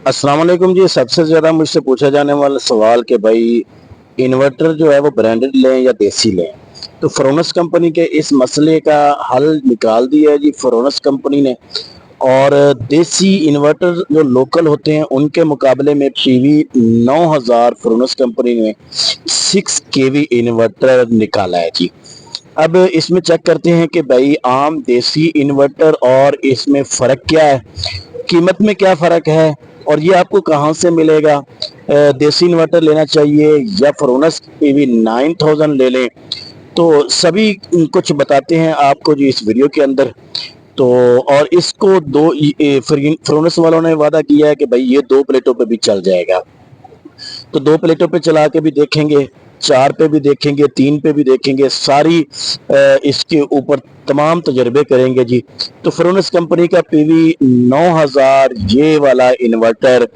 अस्सलाम वालेकुम जी। सबसे ज़्यादा मुझसे पूछा जाने वाला सवाल कि भाई इन्वर्टर जो है वो ब्रांडेड लें या देसी लें। तो फ़रोनस कंपनी के इस मसले का हल निकाल दिया है जी फ़रोनस कंपनी ने। और देसी इन्वर्टर जो लोकल होते हैं उनके मुकाबले में पीवी 9000 फ़रोनस कंपनी ने 6 केवी इन्वर्टर निकाला है जी। अब इसमें चेक करते हैं कि भाई आम देसी इन्वर्टर और इसमें फ़र्क क्या है, कीमत में क्या फ़र्क है और ये आपको कहाँ से मिलेगा। देसी इन्वर्टर लेना चाहिए या फ़रोनस पीवी 9000 ले लें, तो सभी कुछ बताते हैं आपको जी इस वीडियो के अंदर। तो और इसको फ़रोनस वालों ने वादा किया है कि भाई ये 2 प्लेटों पे भी चल जाएगा। तो 2 प्लेटों पे चला के भी देखेंगे, 4 पे भी देखेंगे, 3 पे भी देखेंगे, सारी इसके ऊपर तमाम तजर्बे करेंगे जी। तो फ़रोनस कंपनी का पीवी 9000 ये वाला इन्वर्टर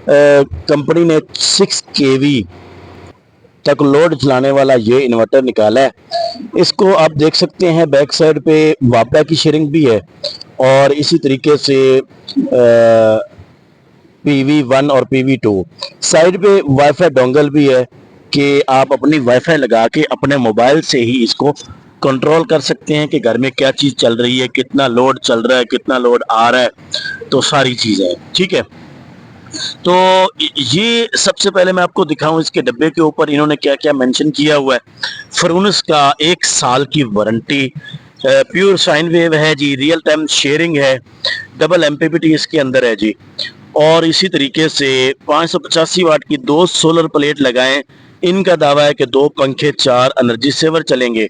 कंपनी ने 6 केवी तक लोड चलाने वाला ये इन्वर्टर निकाला है। इसको आप देख सकते हैं बैक साइड पे वापडा की शेयरिंग भी है और इसी तरीके से PV1 और PV2 साइड पे वाईफाई डोंगल भी है कि आप अपनी वाईफाई लगा के अपने मोबाइल से ही इसको कंट्रोल कर सकते हैं कि घर में क्या चीज़ चल रही है, कितना लोड चल रहा है, कितना लोड आ रहा है, तो सारी चीज़ें ठीक है। तो ये सबसे पहले मैं आपको दिखाऊं इसके डब्बे के ऊपर इन्होंने क्या क्या मेंशन किया हुआ है। फ़रोनस का 1 साल की वारंटी, प्योर साइन वेव है जी, रियल टाइम शेयरिंग है, डबल एमपीपीटी इसके अंदर है जी। और इसी तरीके से 585 वाट की 2 सोलर प्लेट लगाएं। इनका दावा है कि 2 पंखे 4 एनर्जी सेवर चलेंगे,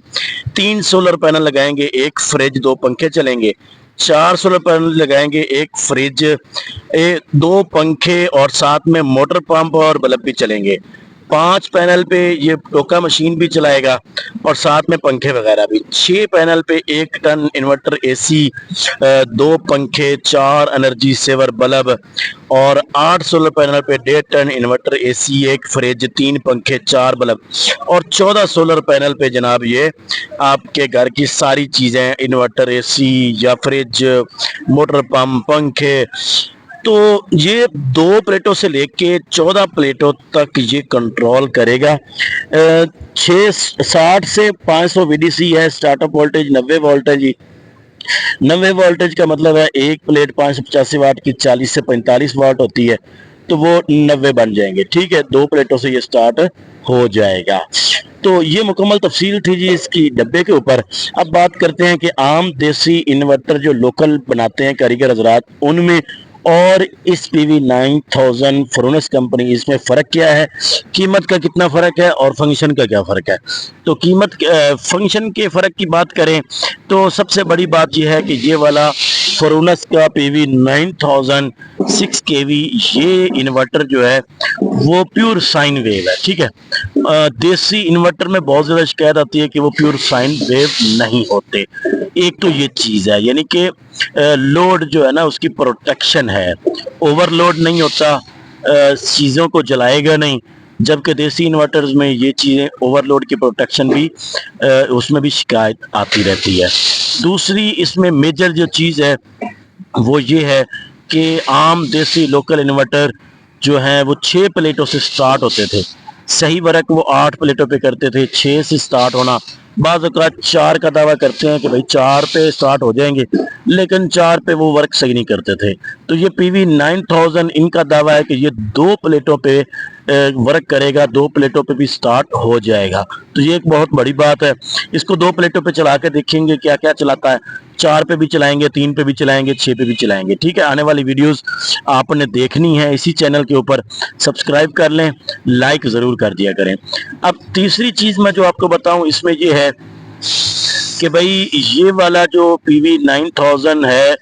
3 सोलर पैनल लगाएंगे, 1 फ्रिज, 2 पंखे चलेंगे, 4 सोलर पैनल लगाएंगे, 1 फ्रिज, 2 पंखे और साथ में मोटर पंप और बल्ब भी चलेंगे। 5 पैनल पे ये टोका मशीन भी चलाएगा और साथ में पंखे वगैरह भी। 6 पैनल पे 1 टन इन्वर्टर एसी, 2 पंखे, 4 एनर्जी सेवर बल्ब और 8 सोलर पैनल पे 1.5 टन इन्वर्टर एसी, 1 फ्रिज, 3 पंखे, 4 बल्ब और 14 सोलर पैनल पे जनाब ये आपके घर की सारी चीज़ें, इन्वर्टर एसी या फ्रिज, मोटर पंप, पंखे। तो ये 2 प्लेटों से लेके 14 प्लेटों तक ये कंट्रोल करेगा। 60 से 500 VDC है स्टार्टअप वोल्टेज, 90 वोल्ट है जी। 90 वोल्टेज का मतलब है एक प्लेट 585 वाट की 40 से 45 वाट होती है, तो वो 90 बन जाएंगे। ठीक है, 2 प्लेटों से ये स्टार्ट हो जाएगा। तो ये मुकम्मल तफसील थी जी इसकी डब्बे के ऊपर। अब बात करते हैं कि आम देसी इन्वर्टर जो लोकल बनाते हैं कारीगर हजरात, उनमें और इस पीवी 9000 फ़रोनस कंपनी, इसमें फ़र्क क्या है, कीमत का कितना फ़र्क है और फंक्शन का क्या फ़र्क है। तो कीमत फंक्शन के फ़र्क की बात करें तो सबसे बड़ी बात यह है कि ये वाला फ़रोनस का पीवी 9000 6 केवी ये इन्वर्टर जो है वो प्योर साइन वेव है। ठीक है, देसी इन्वर्टर में बहुत ज़्यादा शिकायत आती है कि वो प्योर साइन वेव नहीं होते। एक तो ये चीज़ है, यानी कि लोड जो है ना उसकी प्रोटेक्शन है, ओवरलोड नहीं होता, चीज़ों को जलाएगा नहीं। जबकि देसी इन्वर्टर्स में ये चीज़ें ओवरलोड की प्रोटेक्शन भी उसमें भी शिकायत आती रहती है। दूसरी इसमें मेजर जो चीज़ है वो ये है कि आम देसी लोकल इन्वर्टर जो हैं वो 6 प्लेटों से स्टार्ट होते थे, सही वर्क वो 8 प्लेटों पे करते थे। 6 से स्टार्ट होना, बाज़ औक़ात 4 का दावा करते हैं कि भाई 4 पे स्टार्ट हो जाएंगे, लेकिन 4 पे वो वर्क सही नहीं करते थे। तो ये पीवी 9000 इनका दावा है कि ये 2 प्लेटों पे वर्क करेगा, 2 प्लेटों पे भी स्टार्ट हो जाएगा। तो ये एक बहुत बड़ी बात है। इसको 2 प्लेटों पे चला के देखेंगे क्या क्या चलाता है। 4 पे भी चलाएंगे, 3 पे भी चलाएंगे, 6 पे भी चलाएंगे। ठीक है, आने वाली वीडियोस आपने देखनी है इसी चैनल के ऊपर, सब्सक्राइब कर लें, लाइक ज़रूर कर दिया करें। अब तीसरी चीज़ मैं जो आपको बताऊं इसमें ये है कि भाई ये वाला जो पीवी 9000 है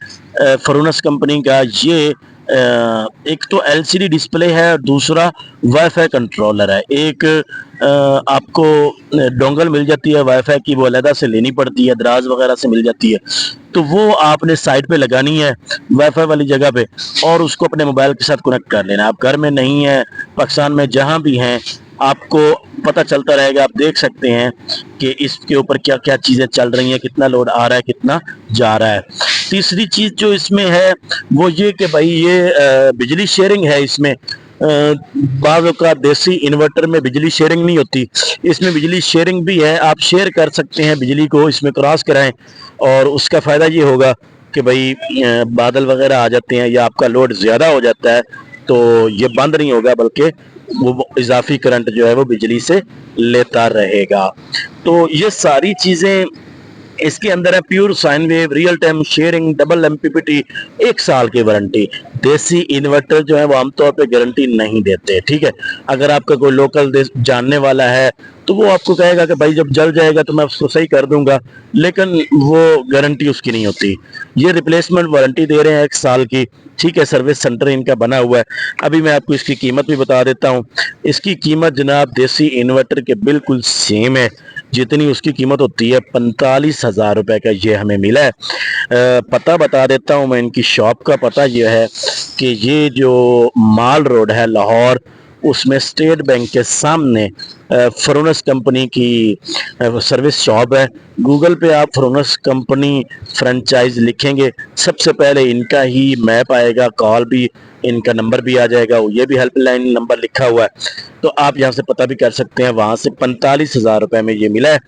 फ़रोनस कंपनी का, ये एक तो LCD डिस्प्ले है और दूसरा वाईफाई कंट्रोलर है। एक आपको डोंगल मिल जाती है वाईफाई की, वो अलग से लेनी पड़ती है, दराज वगैरह से मिल जाती है, तो वो आपने साइड पे लगानी है वाईफाई वाली जगह पे और उसको अपने मोबाइल के साथ कनेक्ट कर लेना। आप घर में नहीं है, पाकिस्तान में जहाँ भी हैं, आपको पता चलता रहेगा, आप देख सकते हैं कि इसके ऊपर क्या क्या चीज़ें चल रही हैं, कितना लोड आ रहा है, कितना जा रहा है। तीसरी चीज जो इसमें है वो ये कि भाई ये बिजली शेयरिंग है इसमें। बाज़ औक़ात देसी इन्वर्टर में बिजली शेयरिंग नहीं होती, इसमें बिजली शेयरिंग भी है। आप शेयर कर सकते हैं बिजली को, इसमें क्रॉस कराएं और उसका फ़ायदा ये होगा कि भाई बादल वगैरह आ जाते हैं या आपका लोड ज़्यादा हो जाता है तो ये बंद नहीं होगा, बल्कि वो इजाफी करंट जो है वो बिजली से लेता रहेगा। तो ये सारी चीज़ें इसके अंदर है। Pure sine wave, real time sharing, double MPPT, 1 साल की वारंटी। देसी इन्वर्टर जो है वो आमतौर पे गारंटी नहीं देते, ठीक है। अगर आपका कोई लोकल जानने वाला है तो वो आपको कहेगा कि भाई जब जल जाएगा तो मैं उसको सही कर दूंगा, लेकिन वो गारंटी उसकी नहीं होती। ये रिप्लेसमेंट वारंटी दे रहे हैं 1 साल की, ठीक है। सर्विस सेंटर इनका बना हुआ है। अभी मैं आपको इसकी कीमत भी बता देता हूँ। इसकी कीमत जनाब देसी इन्वर्टर के बिल्कुल सेम है जितनी उसकी कीमत होती है। 45,000 रुपये का ये हमें मिला है। पता बता देता हूँ मैं, इनकी शॉप का पता ये है कि ये जो माल रोड है लाहौर, उसमें स्टेट बैंक के सामने फ्रोनस कंपनी की सर्विस शॉप है। गूगल पे आप फ्रोनस कंपनी फ्रेंचाइज लिखेंगे, सबसे पहले इनका ही मैप आएगा, कॉल भी, इनका नंबर भी आ जाएगा, ये भी हेल्पलाइन नंबर लिखा हुआ है। तो आप यहाँ से पता भी कर सकते हैं। वहाँ से 45,000 रुपये में ये मिला है।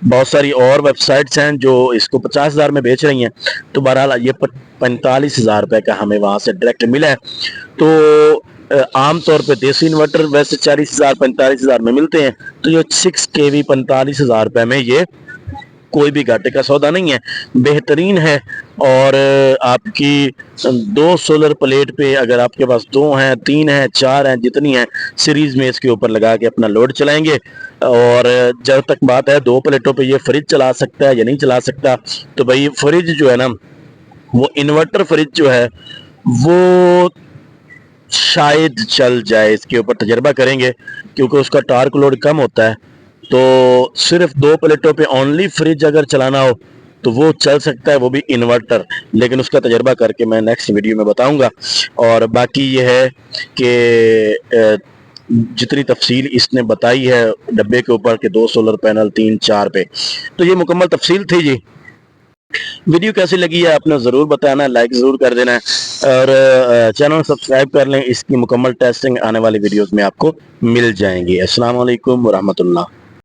बहुत सारी और वेबसाइट्स हैं जो इसको 50,000 में बेच रही हैं, तो बहरहाल ये 45,000 रुपये का हमें वहाँ से डायरेक्ट मिला है। तो आम तौर पे देसी इन्वर्टर वैसे 40,000 45,000 में मिलते हैं, तो ये 6 kV 45,000 रुपये में ये कोई भी घाटे का सौदा नहीं है, बेहतरीन है। और आपकी 2 सोलर प्लेट पे, अगर आपके पास 2 हैं, 3 हैं, 4 हैं, जितनी हैं सीरीज में इसके ऊपर लगा के अपना लोड चलाएंगे। और जब तक बात है 2 प्लेटों पे ये फ्रिज चला सकता है या नहीं चला सकता, तो भाई फ्रिज जो है ना, वो इन्वर्टर फ्रिज जो है वो शायद चल जाए। इसके ऊपर तजर्बा करेंगे क्योंकि उसका टार्क लोड कम होता है। तो सिर्फ 2 प्लेटों पे ओनली फ्रिज अगर चलाना हो तो वो चल सकता है, वो भी इन्वर्टर, लेकिन उसका तजर्बा करके मैं नेक्स्ट वीडियो में बताऊंगा। और बाकी ये है कि जितनी तफसील इसने बताई है डब्बे के ऊपर के 2 सोलर पैनल 3 4 पे, तो ये मुकम्मल तफसील थी जी। वीडियो कैसी लगी है आपने ज़रूर बताना, लाइक ज़रूर कर देना है और चैनल सब्सक्राइब कर लें। इसकी मुकम्मल टेस्टिंग आने वाली वीडियोस में आपको मिल जाएंगी। अस्सलाम वालेकुम व रहमतुल्लाह।